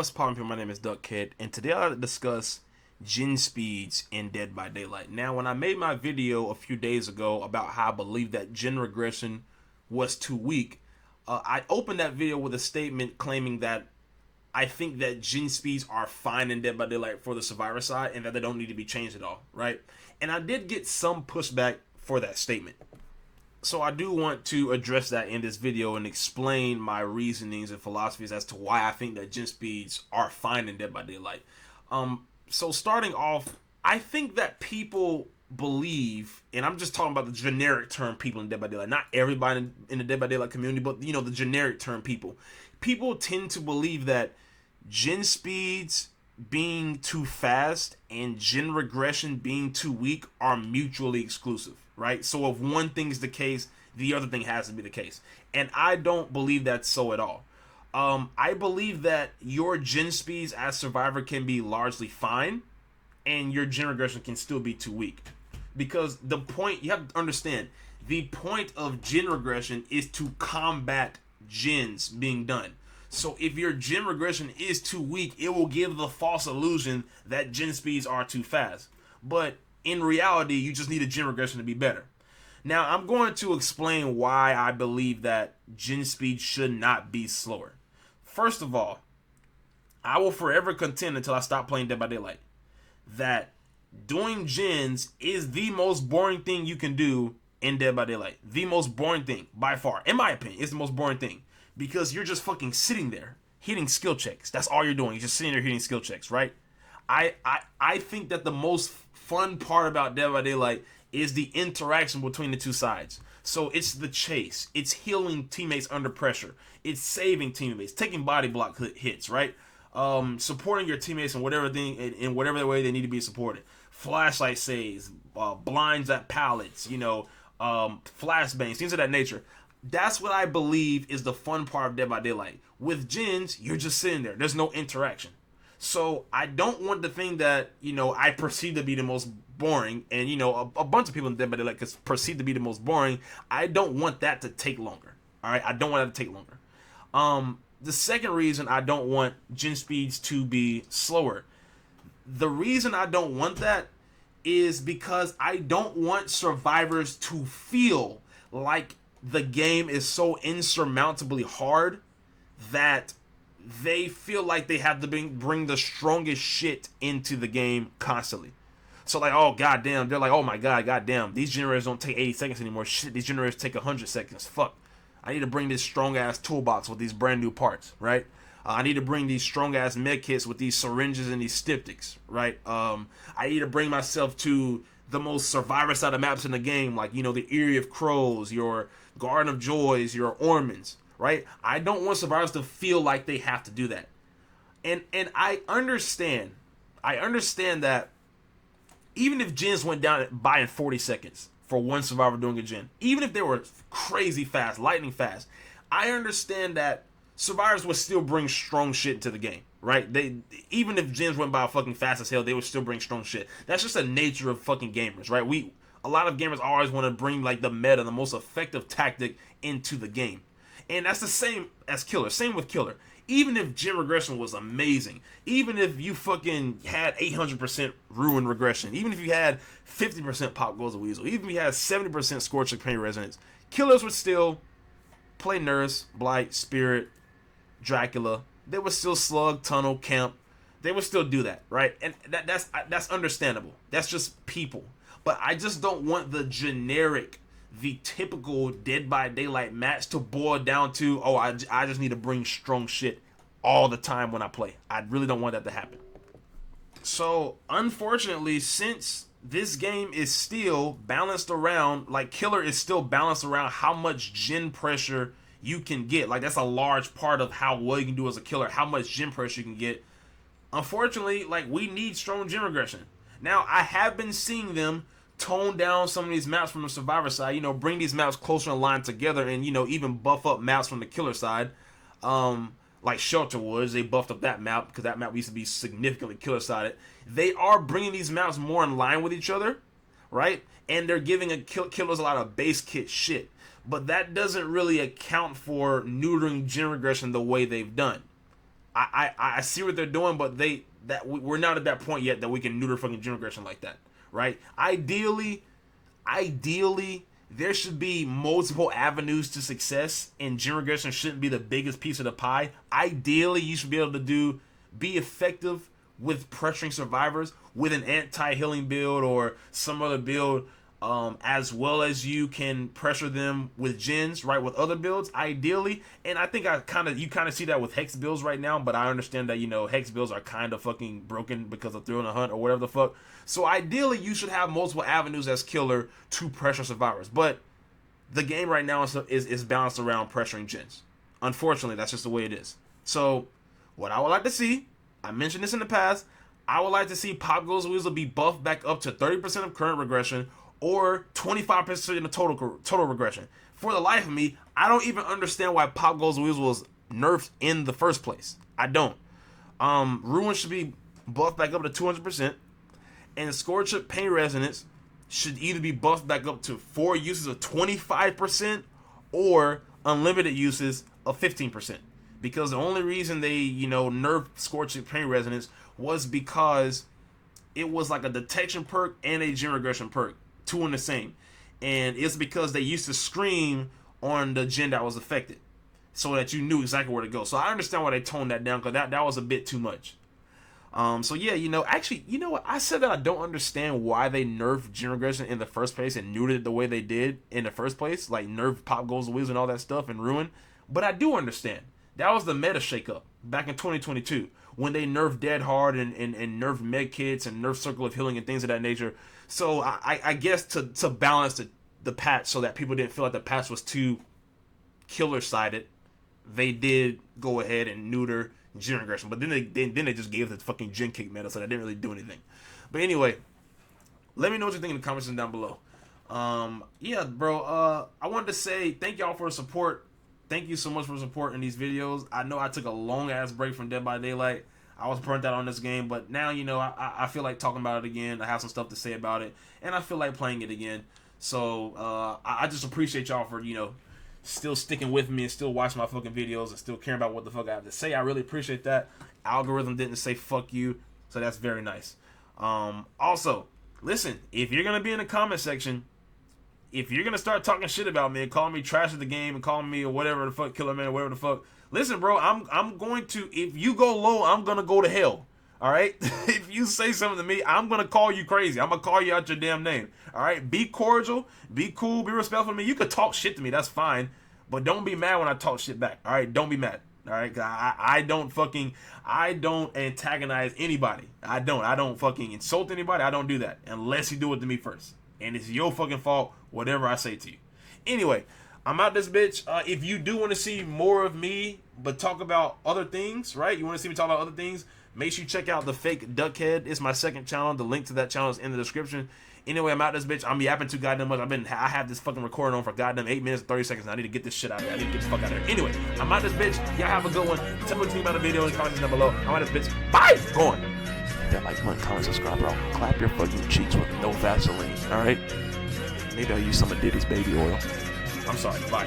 What's poppin', people? My name is Duck Kid, and today I'll discuss gen speeds in Dead by Daylight. Now, when I made my video a few days ago about how I believe that gen regression was too weak, I opened that video with a statement claiming that I think that gen speeds are fine in Dead by Daylight for the survivor side and that they don't need to be changed at all, right? And I did get some pushback for that statement. So I do want to address that in this video and explain my reasonings and philosophies as to why I think that gen speeds are fine in Dead by Daylight. So starting off, I think that people believe, and I'm just talking about the generic term people in Dead by Daylight, not everybody in the Dead by Daylight community, but you know, the generic term people. People tend to believe that gen speeds being too fast and gen regression being too weak are mutually exclusive, right? So if one thing is the case, the other thing has to be the case. And I don't believe that's so at all. I believe that your gen speeds as survivor can be largely fine and your gen regression can still be too weak. Because the point, you have to understand, the point of gen regression is to combat gens being done. So if your gen regression is too weak, it will give the false illusion that gen speeds are too fast. But in reality, you just need a gen regression to be better. Now, I'm going to explain why I believe that gen speed should not be slower. First of all, I will forever contend until I stop playing Dead by Daylight that doing gens is the most boring thing you can do in Dead by Daylight. The most boring thing, by far. In my opinion, it's the most boring thing. Because you're just fucking sitting there hitting skill checks. That's all you're doing. You're just sitting there hitting skill checks, right? I think that the most fun part about Dead by Daylight is the interaction between the two sides. So it's the chase. It's healing teammates under pressure. It's saving teammates, taking body block hits, right? Supporting your teammates in whatever thing, in whatever way they need to be supported. Flashlight saves, blinds at pallets, flashbangs, things of that nature. That's what I believe is the fun part of Dead by Daylight. With gens, you're just sitting there. There's no interaction. So I don't want the thing that, I perceive to be the most boring, and, a bunch of people in Dead by Daylight perceive to be the most boring. I don't want that to take longer. All right? I don't want that to take longer. The second reason I don't want gen speeds to be slower. The reason I don't want that is because I don't want survivors to feel like the game is so insurmountably hard that they feel like they have to bring the strongest shit into the game constantly. So like, oh goddamn, they're like, oh my goddamn, these generators don't take 80 seconds anymore. Shit, these generators take 100 seconds. Fuck, I need to bring this strong ass toolbox with these brand new parts, right? I need to bring these strong ass med kits with these syringes and these styptics, right? I need to bring myself to the most survivor side of maps in the game, like, the Eyrie of Crows, your Garden of Joys, your Ormans, right? I don't want survivors to feel like they have to do that. And I understand that even if gens went down by in 40 seconds for one survivor doing a gen, even if they were crazy fast, lightning fast, I understand that survivors would still bring strong shit into the game, right? Even if gens went by fucking fast as hell, they would still bring strong shit. That's just the nature of fucking gamers, right? A lot of gamers always want to bring like the meta, the most effective tactic into the game. And that's the same as Killer. Same with Killer. Even if gen regression was amazing, even if you fucking had 800% ruin regression, even if you had 50% pop goes a weasel, even if you had 70% scorch pain resonance, Killers would still play Nurse, Blight, Spirit, Dracula. They would still slug, tunnel, camp. They would still do that, right? And that's understandable. That's just people. But I just don't want the typical Dead by Daylight match to boil down to, oh, I just need to bring strong shit all the time when I play. I really don't want that to happen. So, unfortunately, since this game is still balanced around, like Killer is still balanced around how much gen pressure you can get. Like, that's a large part of how well you can do as a Killer, how much gen pressure you can get. Unfortunately, like, we need strong gen regression. Now, I have been seeing them tone down some of these maps from the survivor side, bring these maps closer in line together and, even buff up maps from the Killer side. Like Shelter Woods, they buffed up that map because that map used to be significantly Killer-sided. They are bringing these maps more in line with each other, right? And they're giving Killers a lot of base kit shit. But that doesn't really account for neutering gen regression the way they've done. I see what they're doing, but we're not at that point yet that we can neuter fucking gene regression like that, right? Ideally, there should be multiple avenues to success, and gene regression shouldn't be the biggest piece of the pie. Ideally, you should be able to be effective with pressuring survivors with an anti-healing build or some other build, as well as you can pressure them with gens, right, with other builds, ideally. And I think you kind of see that with hex builds right now, but I understand that, hex builds are kind of fucking broken because of Thrill in the Hunt or whatever the fuck. So ideally, you should have multiple avenues as killer to pressure survivors. But the game right now is balanced around pressuring gens. Unfortunately, that's just the way it is. So what I would like to see, I mentioned this in the past, I would like to see Pop Goes Weasel be buffed back up to 30% of current regression or 25% of total regression. For the life of me, I don't even understand why Pop Goes Weasel was nerfed in the first place. I don't. Ruin should be buffed back up to 200%, and Scorch Chip Pain Resonance should either be buffed back up to 4 uses of 25% or unlimited uses of 15%. Because the only reason they, nerfed Scorch Chip Pain Resonance was because it was like a detection perk and a gene regression perk, 2 in the same. And it's because they used to scream on the gen that was affected so that you knew exactly where to go. So I understand why they toned that down, because that was a bit too much. So yeah, actually, you know what? I said that I don't understand why they nerfed gene regression in the first place and neutered it the way they did in the first place, like nerfed Pop Goes the Weasel and all that stuff and Ruin. But I do understand. That was the meta shakeup back in 2022 when they nerfed Dead Hard and nerfed med kits and nerfed Circle of Healing and things of that nature. So I guess to balance the patch so that people didn't feel like the patch was too killer sided, they did go ahead and neuter gene regression. But then they just gave the fucking gen kick meta, so that didn't really do anything. But anyway, let me know what you think in the comments down below. Yeah, bro. I wanted to say thank y'all for the support. Thank you so much for supporting these videos. I know I took a long ass break from Dead by Daylight. I was burnt out on this game, but now, I feel like talking about it again. I have some stuff to say about it, and I feel like playing it again. So I just appreciate y'all for, still sticking with me and still watching my fucking videos and still caring about what the fuck I have to say. I really appreciate that. Algorithm didn't say fuck you, so that's very nice. Also, listen, if you're going to be in the comment section, if you're gonna start talking shit about me and calling me trash of the game and calling me or whatever the fuck, Killer Man or whatever the fuck, listen, bro, I'm going to, if you go low, I'm gonna go to hell. All right? If you say something to me, I'm gonna call you crazy. I'm gonna call you out your damn name. All right? Be cordial, be cool, be respectful to me. You could talk shit to me, that's fine, but don't be mad when I talk shit back. All right? Don't be mad. All right? 'Cause I don't antagonize anybody. I don't fucking insult anybody. I don't do that unless you do it to me first. And it's your fucking fault, whatever I say to you. Anyway, I'm out this bitch. If you do want to see more of me, but talk about other things, right? You want to see me talk about other things? Make sure you check out the Fake Duckhead. It's my second channel. The link to that channel is in the description. Anyway, I'm out this bitch. I'm yapping too goddamn much. I have this fucking recording on for goddamn 8 minutes and 30 seconds. I need to get this shit out of here. I need to get the fuck out of here. Anyway, I'm out this bitch. Y'all have a good one. Tell me what you think about the video in the comments down below. I'm out this bitch. Bye. Going. That like, comment, subscribe, bro. Clap your fucking cheeks with no Vaseline. All right. Maybe I'll use some of Diddy's baby oil. I'm sorry. Bye.